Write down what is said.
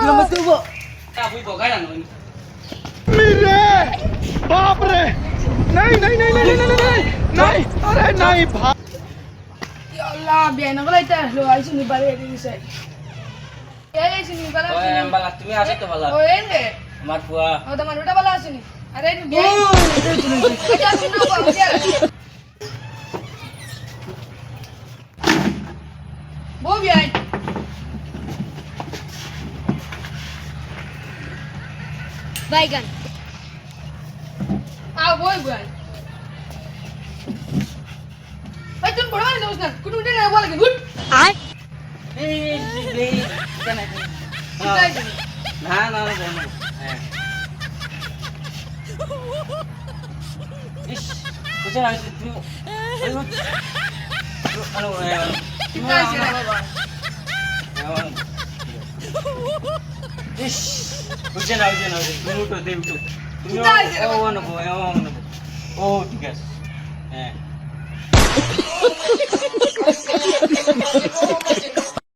Salamat po. Apoy ko kaya no. Mire! बाप रे! नहीं नहीं नहीं नहीं नहीं नहीं नहीं अरे नहीं भाई Ya Allah, biar nak lagi dah. Lo asyik ni balik di sini. Ya, asyik ni balik. ওই এমবালা তুমি আসো তো বালা Oh, ini. আমার ফুয়া Oh, teman udah balik sini. Ada ini biar. Aja sini apa? Biar. Bo biar. Baygan. Ah, boy biar. Baik tu bodoh ni dosa. Kudu udah nak buat lagi. Good. Ay. এই এই কেন Kita aja. না না না কেন হ্যাঁ ইস বুঝছ না তুমি ওই আনো Kita aja baba. ইস বুঝছ না তুমি উঠো দে উঠো তুমি Kita aja, ও Baba. আনো ও ঠিক আছে হ্যাঁ